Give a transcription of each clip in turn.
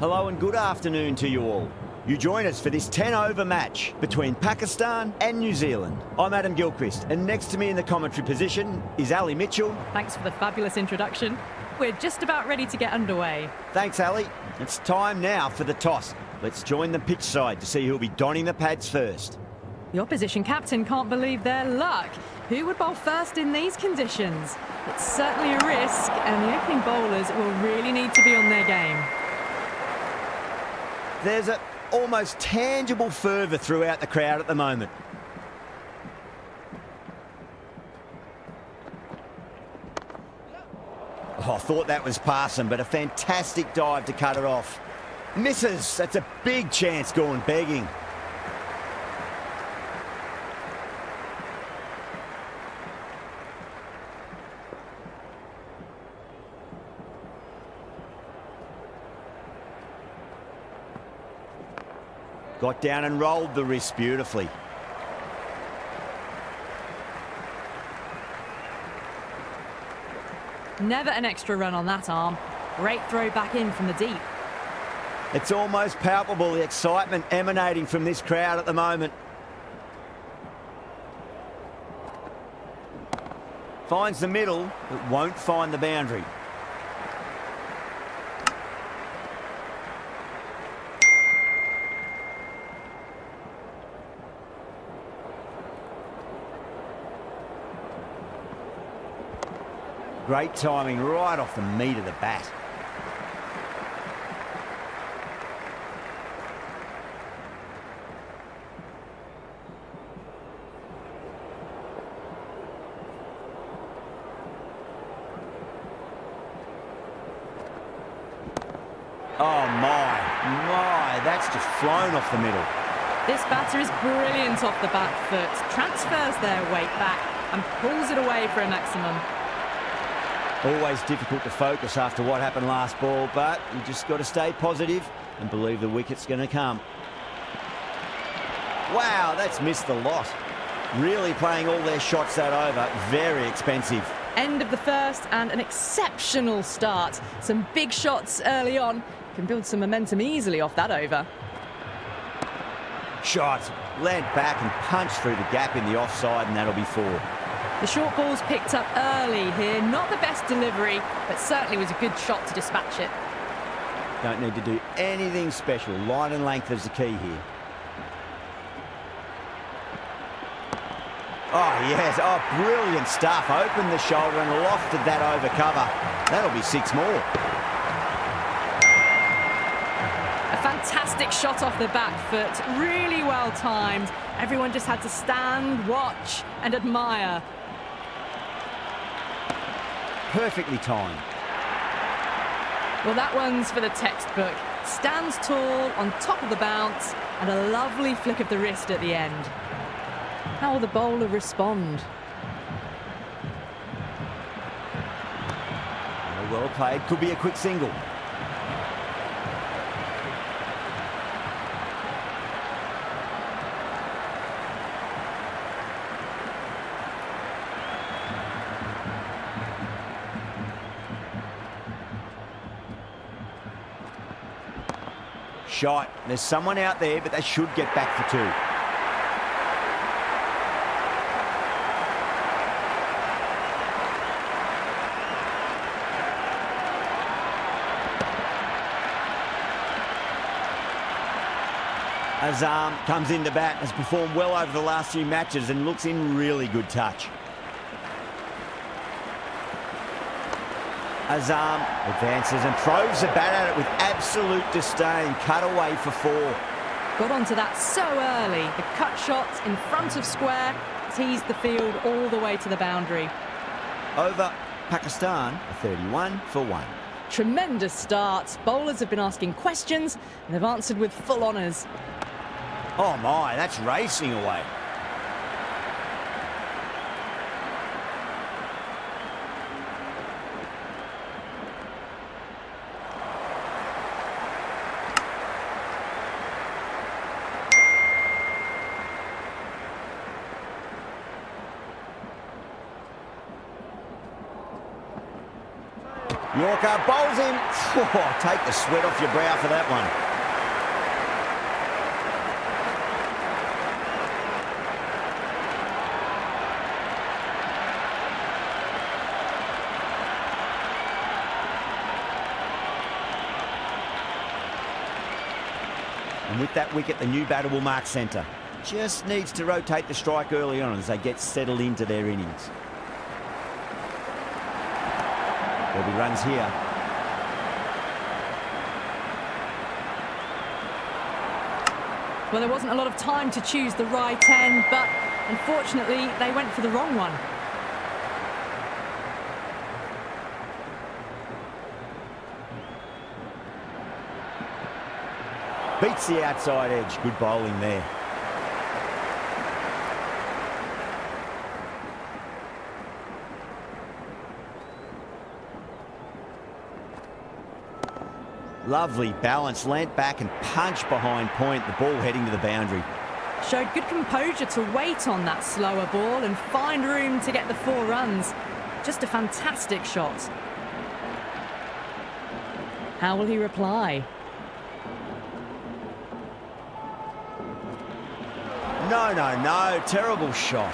Hello and good afternoon to you all. You join us for this 10-over match between Pakistan and New Zealand. I'm Adam Gilchrist, and next to me in the commentary position is Ali Mitchell. Thanks for the fabulous introduction. We're just about ready to get underway. Thanks, Ali. It's time now for the toss. Let's join the pitch side to see who'll be donning the pads first. The opposition captain can't believe their luck. Who would bowl first in these conditions? It's certainly a risk, and the opening bowlers will really need to be on their game. There's an almost tangible fervour throughout the crowd at the moment. Oh, I thought that was passing, but a fantastic dive to cut it off. Misses. That's a big chance gone begging. Got down and rolled the wrist beautifully. Never an extra run on that arm. Great throw back in from the deep. It's almost palpable, the excitement emanating from this crowd at the moment. Finds the middle, but won't find the boundary. Great timing right off the meat of the bat. Oh my, that's just flown off the middle. This batter is brilliant off the back foot, transfers their weight back and pulls it away for a maximum. Always difficult to focus after what happened last ball, but you just got to stay positive and believe the wicket's going to come. Wow, that's missed the lot. Really playing all their shots that over. Very expensive. End of the first and an exceptional start. Some big shots early on. Can build some momentum easily off that over. Shot. Land back and punch through the gap in the offside, and that'll be 4. The short ball's picked up early here. Not the best delivery, but certainly was a good shot to dispatch it. Don't need to do anything special. Line and length is the key here. Oh, yes. Oh, brilliant stuff. Opened the shoulder and lofted that over cover. That'll be 6 more. A fantastic shot off the back foot. Really well timed. Everyone just had to stand, watch and admire. Perfectly timed. Well, that one's for the textbook. Stands tall on top of the bounce and a lovely flick of the wrist at the end. How will the bowler respond? Well played. Could be a quick single. Shot. There's someone out there, but they should get back for 2. Azam comes in to bat, has performed well over the last few matches and looks in really good touch. Azam advances and throws the bat at it with absolute disdain. Cut away for 4. Got onto that so early. The cut shot in front of square teased the field all the way to the boundary. Over Pakistan, a 31 for 1. Tremendous start. Bowlers have been asking questions and they've answered with full honours. Oh my, that's racing away. Yorker bowls him. Oh, take the sweat off your brow for that one. And with that wicket, the new batter will mark centre. Just needs to rotate the strike early on as they get settled into their innings. There'll be runs here. Well, there wasn't a lot of time to choose the right end, but unfortunately, they went for the wrong one. Beats the outside edge. Good bowling there. Lovely balance, leant back and punch behind point, the ball heading to the boundary. Showed good composure to wait on that slower ball and find room to get the 4 runs. Just a fantastic shot. How will he reply? No, terrible shot.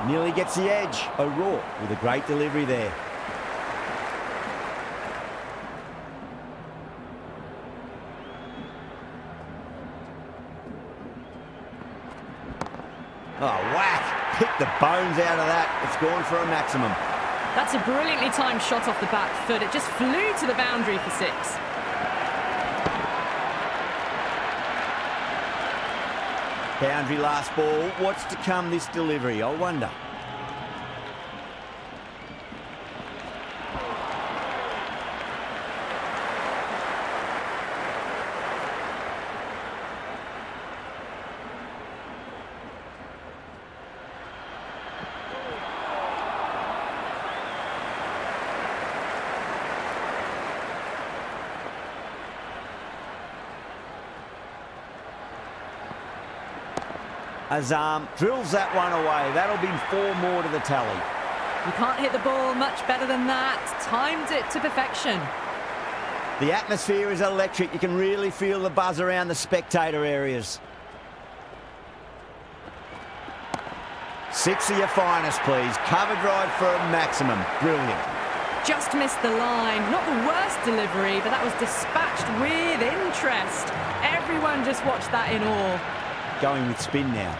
Nearly gets the edge. O'Rourke with a great delivery there. Oh, whack! Pick the bones out of that. It's gone for a maximum. That's a brilliantly timed shot off the back foot. It just flew to the boundary for 6. Boundary last ball. What's to come this delivery? I wonder. Azam drills that one away. That'll be 4 more to the tally. You can't hit the ball much better than that. Timed it to perfection. The atmosphere is electric. You can really feel the buzz around the spectator areas. 6 of your finest, please. Cover drive for a maximum. Brilliant. Just missed the line. Not the worst delivery, but that was dispatched with interest. Everyone just watched that in awe. Going with spin now.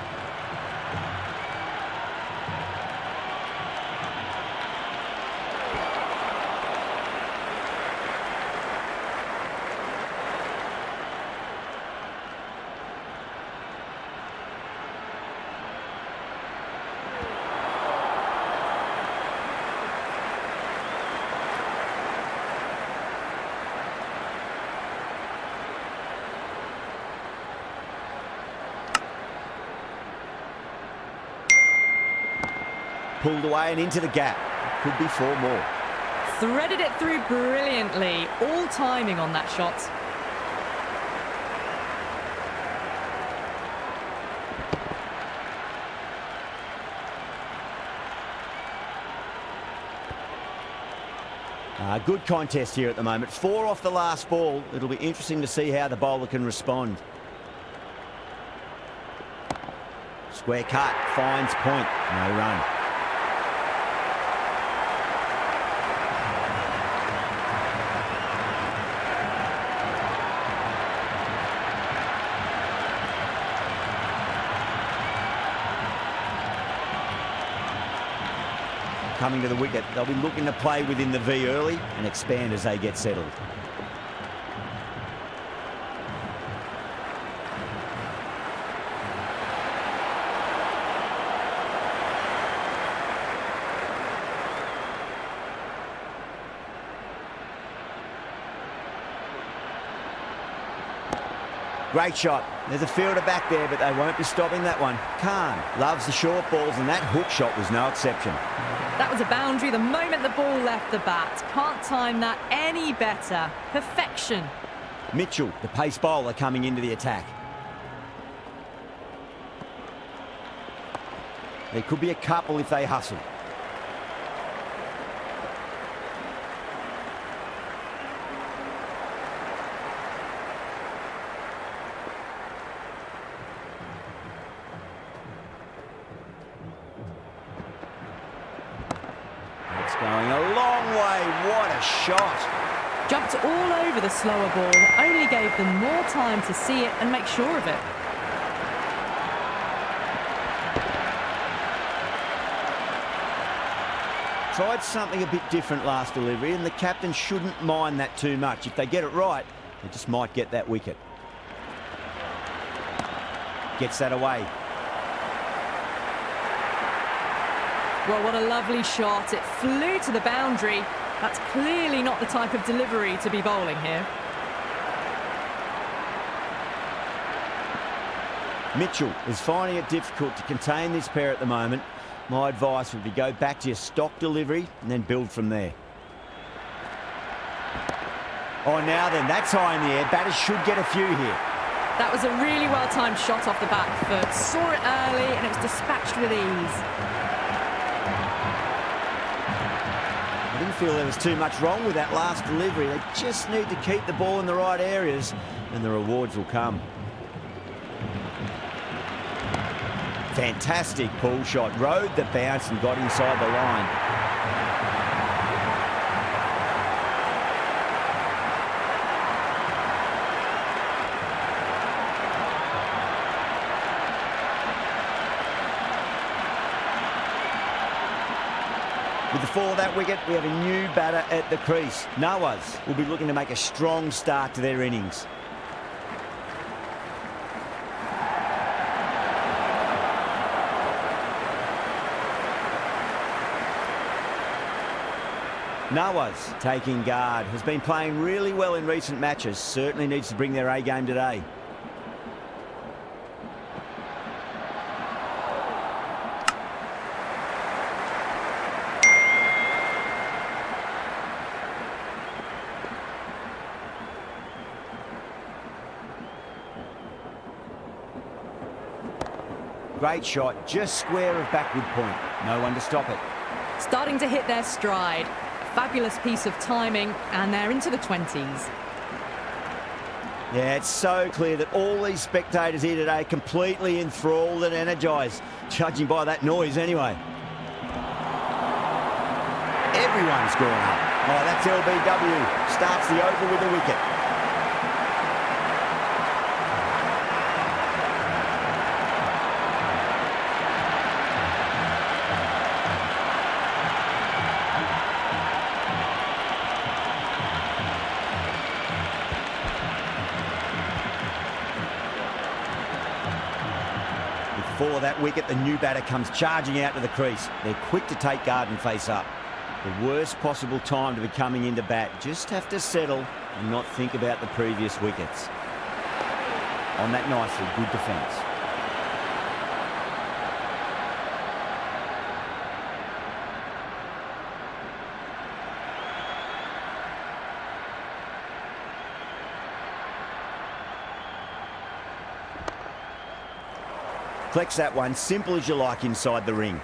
Pulled away and into the gap. Could be 4 more. Threaded it through brilliantly. All timing on that shot. Good contest here at the moment. 4 off the last ball. It'll be interesting to see how the bowler can respond. Square cut, finds point. No run. Coming to the wicket, they'll be looking to play within the V early and expand as they get settled. Great shot. There's a fielder back there, but they won't be stopping that one. Khan loves the short balls, and that hook shot was no exception. That was a boundary the moment the ball left the bat. Can't time that any better. Perfection. Mitchell, the pace bowler, coming into the attack. There could be a couple if they hustle. It's going a long way. What a shot. Jumped all over the slower ball, only gave them more time to see it and make sure of it. Tried something a bit different last delivery, and the captain shouldn't mind that too much. If they get it right, they just might get that wicket. Gets that away. Well, what a lovely shot. It flew to the boundary. That's clearly not the type of delivery to be bowling here. Mitchell is finding it difficult to contain this pair at the moment. My advice would be go back to your stock delivery and then build from there. Oh, now then, that's high in the air. Batters should get a few here. That was a really well-timed shot off the back foot. Saw it early and it was dispatched with ease. I didn't feel there was too much wrong with that last delivery. They just need to keep the ball in the right areas and the rewards will come. Fantastic pull shot. Rode the bounce and got inside the line. With the fall of that wicket, we have a new batter at the crease. Nawaz will be looking to make a strong start to their innings. Nawaz taking guard, has been playing really well in recent matches. Certainly needs to bring their A game today. Great shot, just square of backward point. No one to stop it. Starting to hit their stride. Fabulous piece of timing, and they're into the 20s. Yeah, it's so clear that all these spectators here today completely enthralled and energised, judging by that noise anyway. Everyone's gone up. Oh, that's LBW. Starts the over with a wicket. Before that wicket, the new batter comes charging out to the crease. They're quick to take guard and face up. The worst possible time to be coming into bat. Just have to settle and not think about the previous wickets. On that nicely, good defence. Collects that one, simple as you like inside the ring.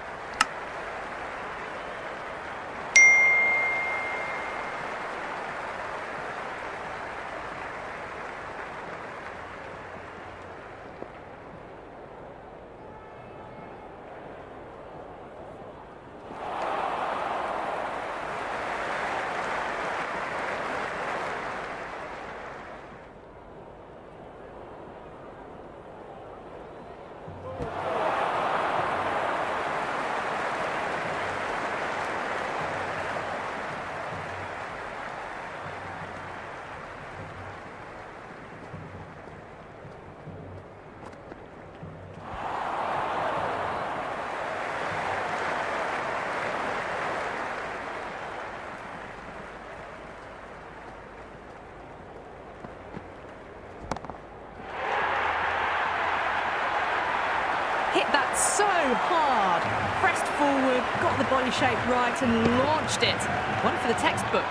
so hard. Pressed forward, got the body shape right and launched it. One for the textbook.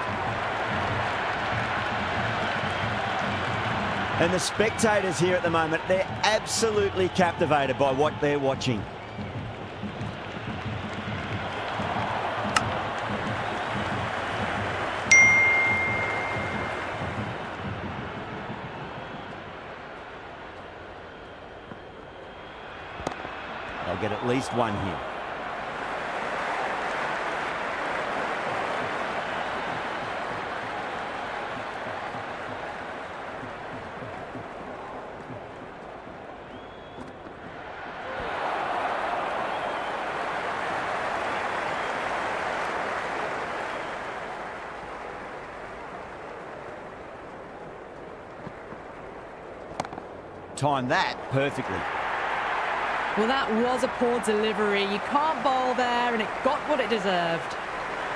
And the spectators here at the moment, they're absolutely captivated by what they're watching. They'll get at least one here. Timed that perfectly. Well, that was a poor delivery. You can't bowl there, and it got what it deserved.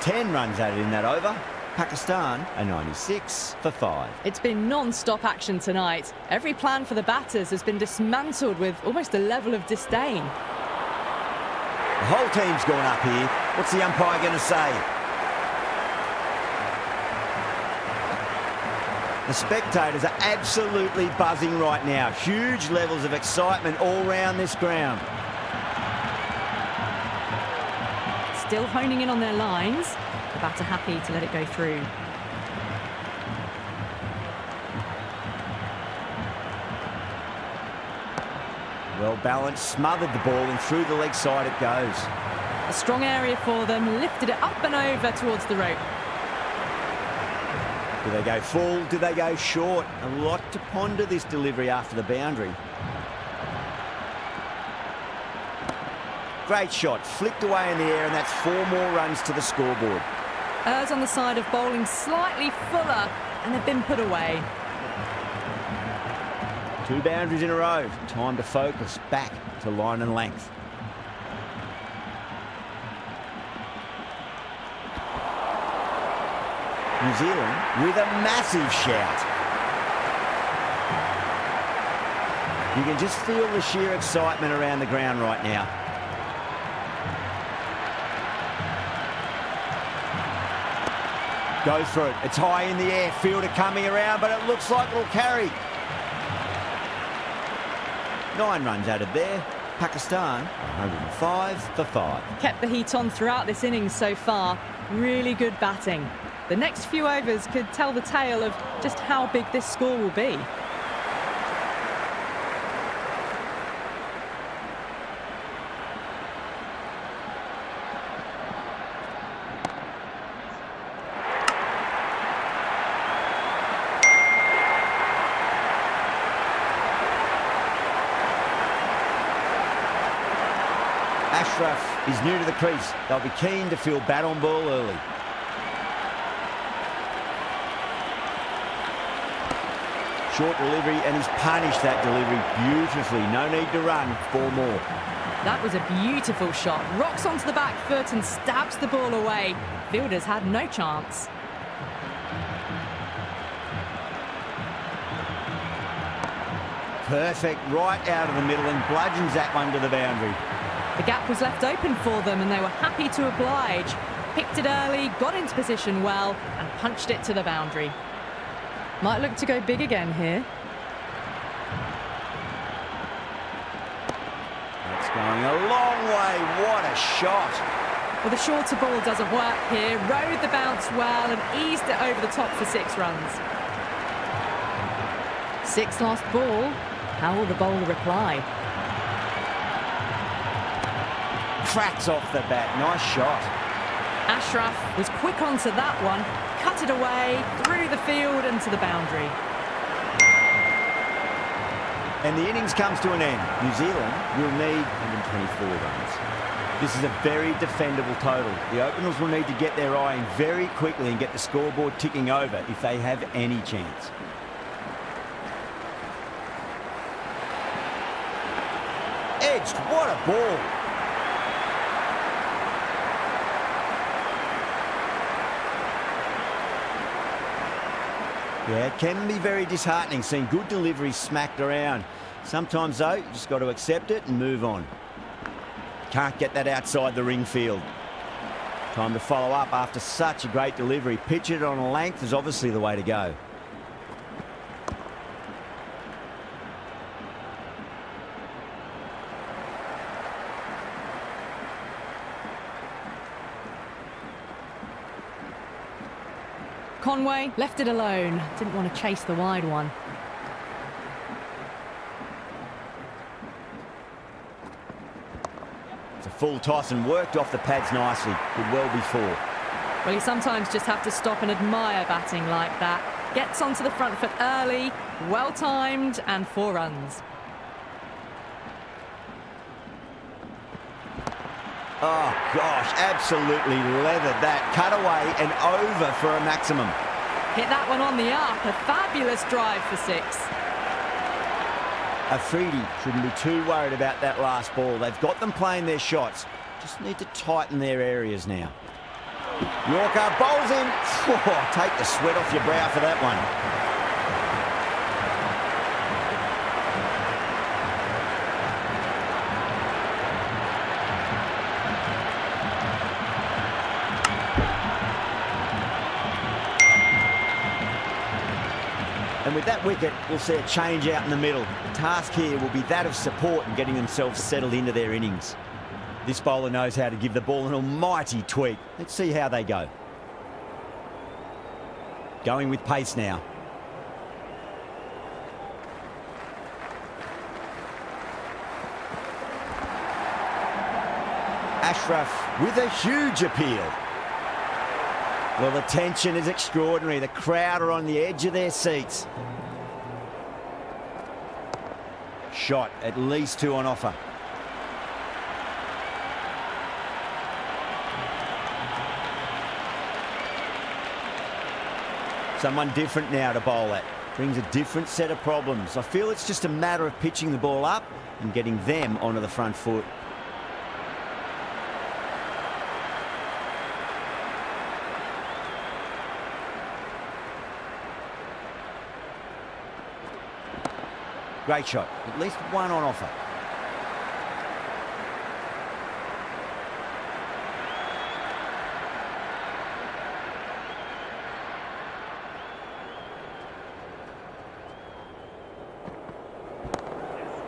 10 runs added in that over. Pakistan a 96 for 5. It's been non-stop action tonight. Every plan for the batters has been dismantled with almost a level of disdain. The whole team's gone up here. What's the umpire going to say? The spectators are absolutely buzzing right now. Huge levels of excitement all round this ground. Still honing in on their lines. The batter happy to let it go through. Well balanced, smothered the ball and through the leg side it goes. A strong area for them, lifted it up and over towards the rope. Do they go full? Do they go short? A lot to ponder this delivery after the boundary. Great shot, flicked away in the air, and that's 4 more runs to the scoreboard. Errs on the side of bowling slightly fuller, and they've been put away. 2 boundaries in a row. Time to focus back to line and length. New Zealand with a massive shout. You can just feel the sheer excitement around the ground right now. Goes for it. It's high in the air. Fielder coming around, but it looks like it'll carry. 9 runs added there. Pakistan 105 for 5. Kept the heat on throughout this innings so far. Really good batting. The next few overs could tell the tale of just how big this score will be. Ashraf is new to the crease. They'll be keen to feel bat on ball early. Short delivery, and he's punished that delivery beautifully. No need to run. 4 more. That was a beautiful shot. Rocks onto the back foot and stabs the ball away. Fielders had no chance. Perfect, right out of the middle, and bludgeons that one to the boundary. The gap was left open for them, and they were happy to oblige. Picked it early, got into position well, and punched it to the boundary. Might look to go big again here. That's going a long way. What a shot. Well, the shorter ball doesn't work here. Rode the bounce well and eased it over the top for 6 runs. 6 last ball. How will the bowler reply? Cracks off the bat. Nice shot. Ashraf was quick onto that one. Cut it away, through the field and to the boundary. And the innings comes to an end. New Zealand will need 124 runs. This is a very defendable total. The openers will need to get their eye in very quickly and get the scoreboard ticking over if they have any chance. Edged, what a ball. Yeah, it can be very disheartening seeing good deliveries smacked around. Sometimes, though, you just got to accept it and move on. Can't get that outside the ring field. Time to follow up after such a great delivery. Pitch it on a length is obviously the way to go. Conway left it alone. Didn't want to chase the wide one. It's a full toss and worked off the pads nicely. Did well before. Well, you sometimes just have to stop and admire batting like that. Gets onto the front foot early, well timed, and 4 runs. Oh, gosh, absolutely leathered that. Cut away and over for a maximum. Hit that one on the up. A fabulous drive for 6. Afridi shouldn't be too worried about that last ball. They've got them playing their shots. Just need to tighten their areas now. Yorker bowls in. Oh, take the sweat off your brow for that one. And with that wicket, we'll see a change out in the middle. The task here will be that of support and getting themselves settled into their innings. This bowler knows how to give the ball an almighty tweak. Let's see how they go. Going with pace now. Ashraf with a huge appeal. Well, the tension is extraordinary. The crowd are on the edge of their seats. Shot, at least 2 on offer. Someone different now to bowl at. Brings a different set of problems. I feel it's just a matter of pitching the ball up and getting them onto the front foot. Great shot. At least 1 on offer.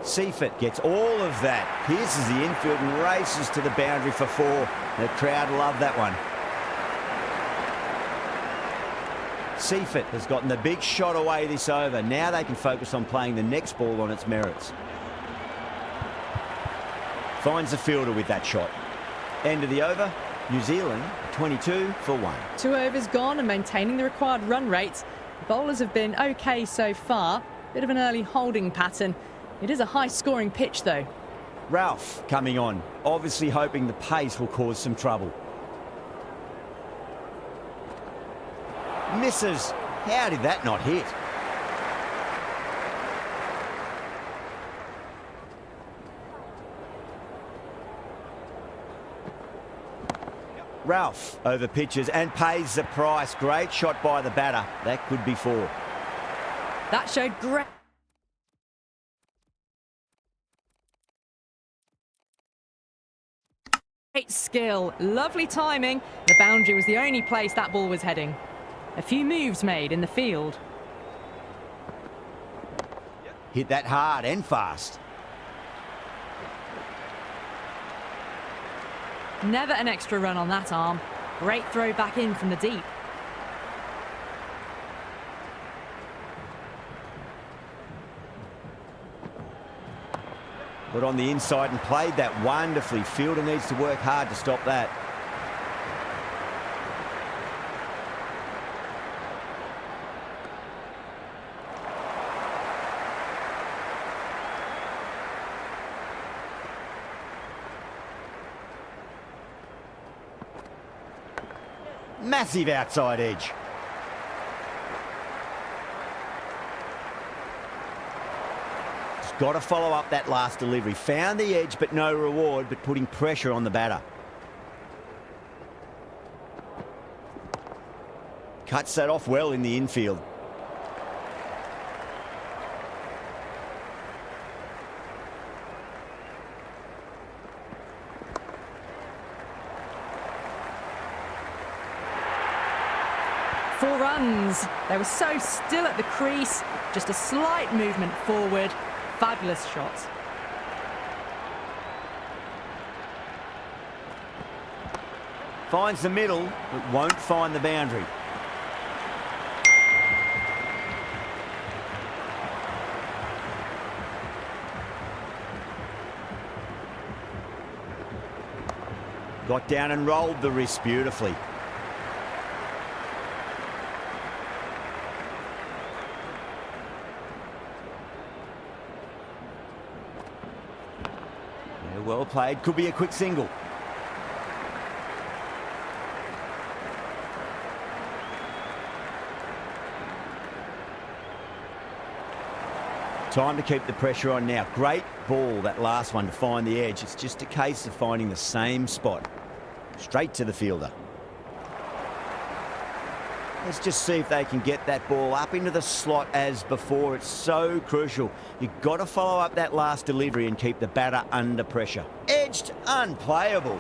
Seifert gets all of that. Pierces the infield and races to the boundary for 4. The crowd love that one. Seifert has gotten the big shot away this over. Now they can focus on playing the next ball on its merits. Finds the fielder with that shot. End of the over. New Zealand 22 for 1. 2 overs gone and maintaining the required run rates. The bowlers have been okay so far. Bit of an early holding pattern. It is a high-scoring pitch, though. Ralph coming on, obviously hoping the pace will cause some trouble. Misses. How did that not hit? Ralph over pitches and pays the price. Great shot by the batter. That could be 4. That showed great skill. Lovely timing. The boundary was the only place that ball was heading. A few moves made in the field. Hit that hard and fast. Never an extra run on that arm. Great throw back in from the deep. Got on the inside and played that wonderfully. Fielder needs to work hard to stop that. Massive outside edge. Just got to follow up that last delivery. Found the edge, but no reward, but putting pressure on the batter. Cuts that off well in the infield. 4 runs. They were so still at the crease, just a slight movement forward. Fabulous shot. Finds the middle, but won't find the boundary. Got down and rolled the wrist beautifully. Yeah, well played. Could be a quick single. Time to keep the pressure on now. Great ball, that last one, to find the edge. It's just a case of finding the same spot. Straight to the fielder. Let's just see if they can get that ball up into the slot as before. It's so crucial. You've got to follow up that last delivery and keep the batter under pressure. Edged, unplayable.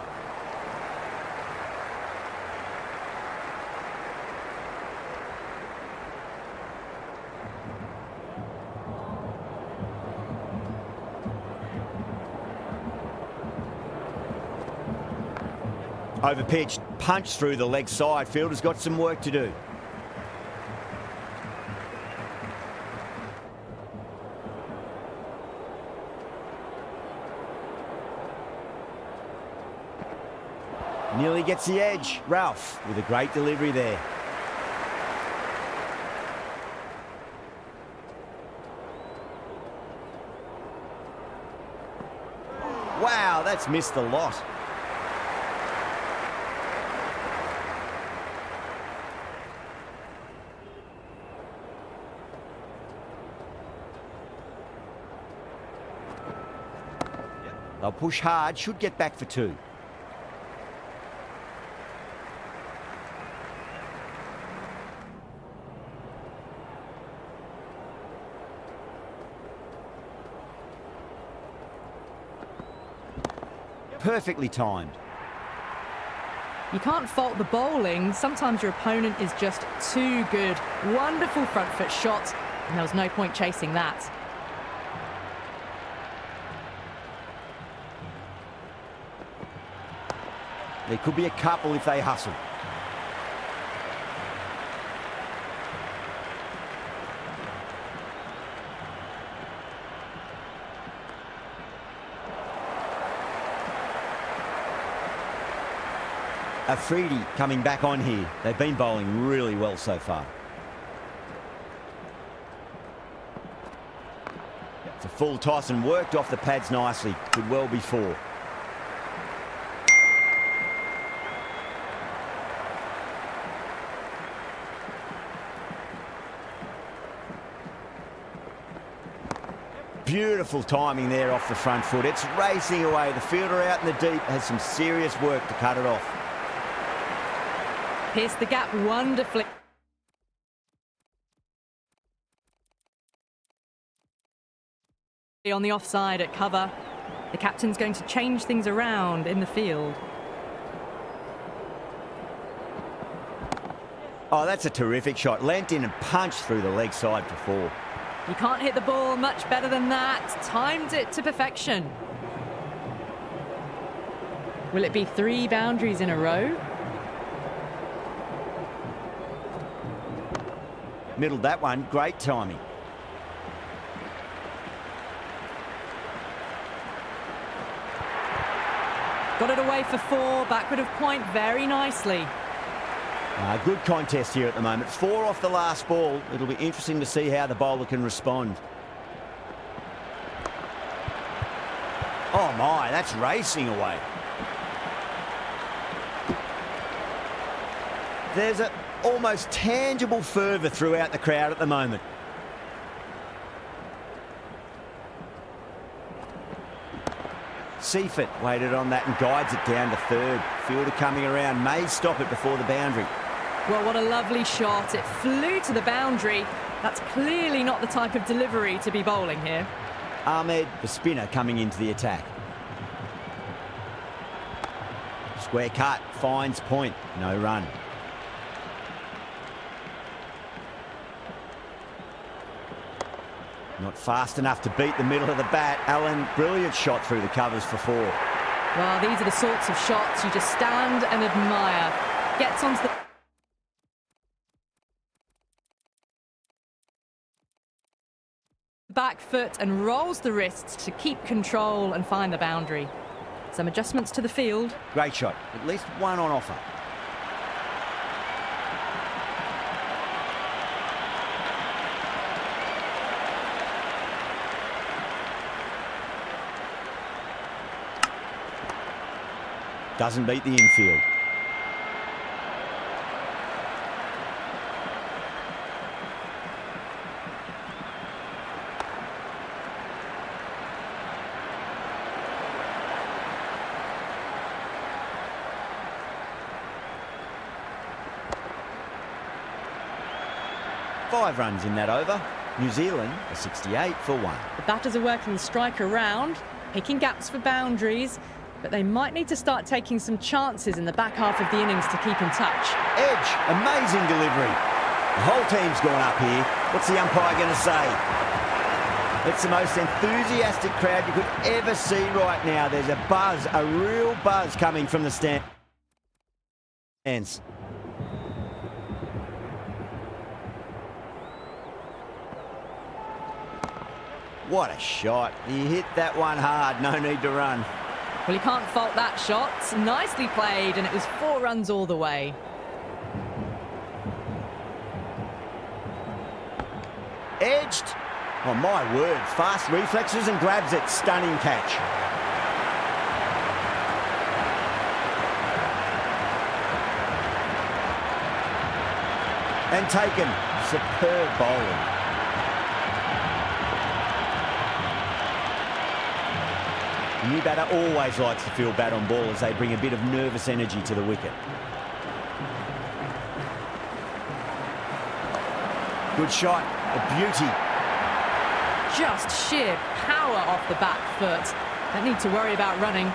Overpitched, punched through the leg side. Fielder's got some work to do. Nearly gets the edge. Ralph with a great delivery there. Wow, that's missed the lot. They'll push hard, should get back for 2. Perfectly timed. You can't fault the bowling. Sometimes your opponent is just too good. Wonderful front foot shot, and there was no point chasing that. There could be a couple if they hustle. Afridi coming back on here. They've been bowling really well so far. It's a full toss and worked off the pads nicely. Could well be 4. Beautiful timing there off the front foot. It's racing away. The fielder out in the deep has some serious work to cut it off. Pierced the gap wonderfully. On the offside at cover. The captain's going to change things around in the field. Oh, that's a terrific shot. Leant in and punched through the leg side for 4. You can't hit the ball much better than that. Timed it to perfection. Will it be 3 boundaries in a row? Middled that one. Great timing. Got it away for 4. Backward of point very nicely. Good contest here at the moment. 4 off the last ball. It'll be interesting to see how the bowler can respond. Oh my, that's racing away. There's an almost tangible fervour throughout the crowd at the moment. Seifert waited on that and guides it down to 3rd. Fielder coming around, may stop it before the boundary. Well, what a lovely shot. It flew to the boundary. That's clearly not the type of delivery to be bowling here. Ahmed, the spinner, coming into the attack. Square cut, finds point, no run. Not fast enough to beat the middle of the bat. Allen, brilliant shot through the covers for 4. Well, these are the sorts of shots you just stand and admire. Gets onto the back foot and rolls the wrists to keep control and find the boundary. Some adjustments to the field. Great shot. At least one on offer. Doesn't beat the infield. Five runs in that over. New Zealand are 68 for 1. The batters are working the strike around, picking gaps for boundaries, but they might need to start taking some chances in the back half of the innings to keep in touch. Edge, amazing delivery. The whole team's gone up here. What's the umpire going to say? It's the most enthusiastic crowd you could ever see right now. There's a buzz, a real buzz coming from the stands. What a shot. He hit that one hard, no need to run. Well, you can't fault that shot. Nicely played, and it was 4 runs all the way. Edged. Oh, my word. Fast reflexes and grabs it. Stunning catch. And taken. Superb bowling. The new batter always likes to feel bat on ball as they bring a bit of nervous energy to the wicket. Good shot, a beauty. Just sheer power off the back foot. Don't need to worry about running.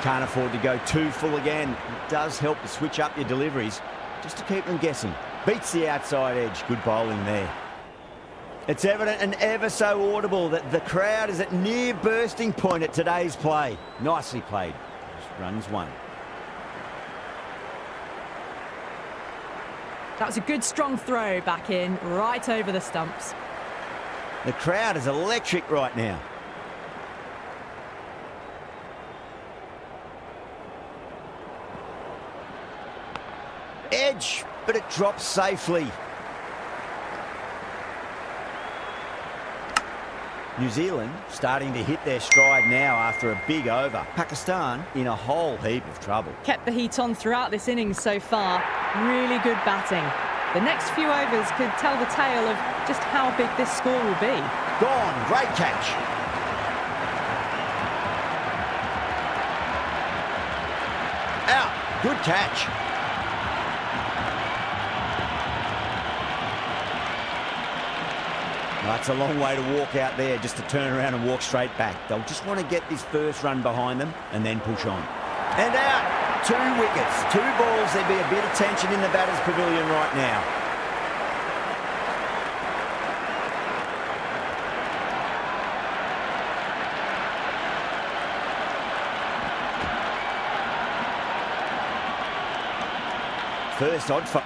Can't afford to go too full again. It does help to switch up your deliveries, just to keep them guessing. Beats the outside edge. Good bowling there. It's evident and ever so audible that the crowd is at near bursting point at today's play. Nicely played. Runs 1. That was a good strong throw back in, right over the stumps. The crowd is electric right now. Edge, but it drops safely. New Zealand starting to hit their stride now after a big over. Pakistan in a whole heap of trouble. Kept the heat on throughout this innings so far. Really good batting. The next few overs could tell the tale of just how big this score will be. Gone. Great catch. Out. Good catch. That's a long way to walk out there just to turn around and walk straight back. They'll just want to get this first run behind them and then push on. And out. 2 wickets, 2 balls. There'd be a bit of tension in the batter's pavilion right now. First odd for...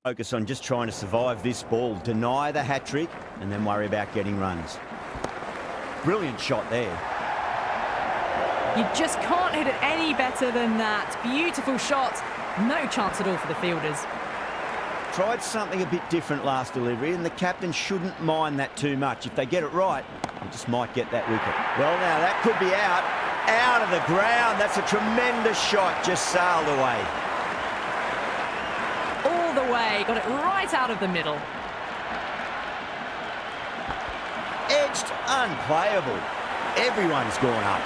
Focus on just trying to survive this ball, deny the hat-trick, and then worry about getting runs. Brilliant shot there. You just can't hit it any better than that. Beautiful shot. No chance at all for the fielders. Tried something a bit different last delivery, and the captain shouldn't mind that too much. If they get it right, they just might get that wicket. Well, now that could be out. Out of the ground. That's a tremendous shot. Just sailed away. All the way. Got it right out of the middle. Edge Edged, unplayable. Everyone's gone up.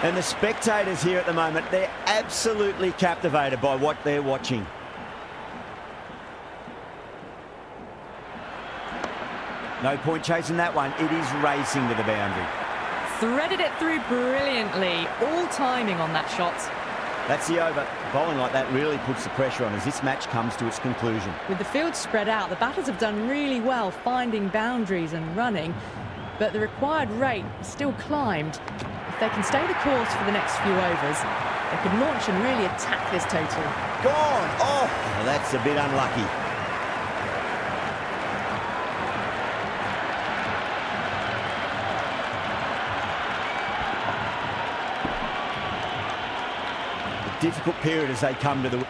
And the spectators here at the moment, they're absolutely captivated by what they're watching. No point chasing that one. It is racing to the boundary. Threaded it through brilliantly. All timing on that shot. That's the over. Bowling like that really puts the pressure on as this match comes to its conclusion. With the field spread out, the batters have done really well finding boundaries and running, but the required rate still climbed. If they can stay the course for the next few overs, they could launch and really attack this total. Gone! Oh, well, that's a bit unlucky. Difficult period as they come to the...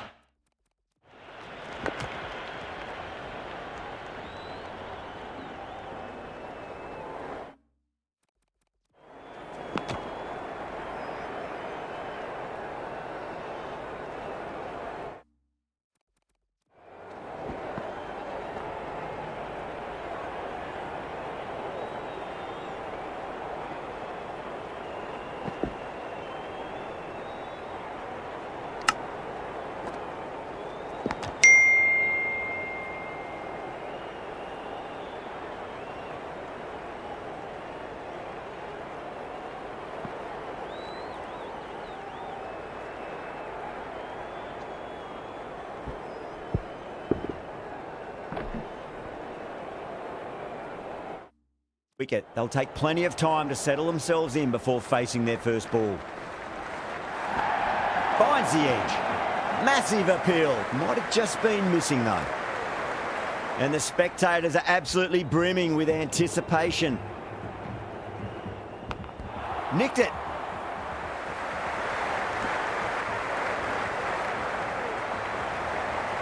wicket. They'll take plenty of time to settle themselves in before facing their first ball. Finds the edge. Massive appeal. Might have just been missing though. And the spectators are absolutely brimming with anticipation. Nicked it.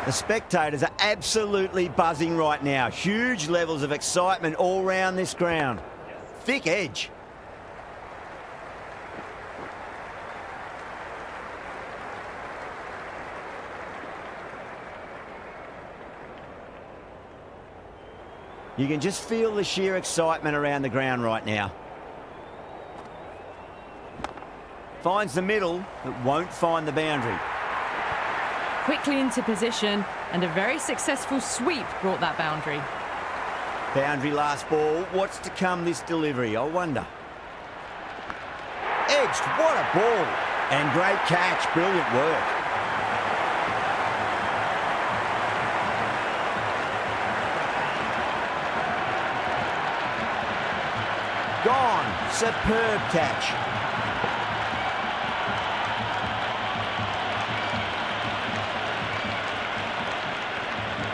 The spectators are absolutely buzzing right now. Huge levels of excitement all round this ground. Thick edge. You can just feel the sheer excitement around the ground right now. Finds the middle, but won't find the boundary. Quickly into position, and a very successful sweep brought that boundary. Boundary last ball. What's to come this delivery, I wonder. Edged, what a ball. And great catch, brilliant work. Gone, superb catch.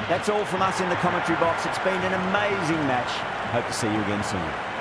That's all from us in the commentary box. It's been an amazing match. Hope to see you again soon.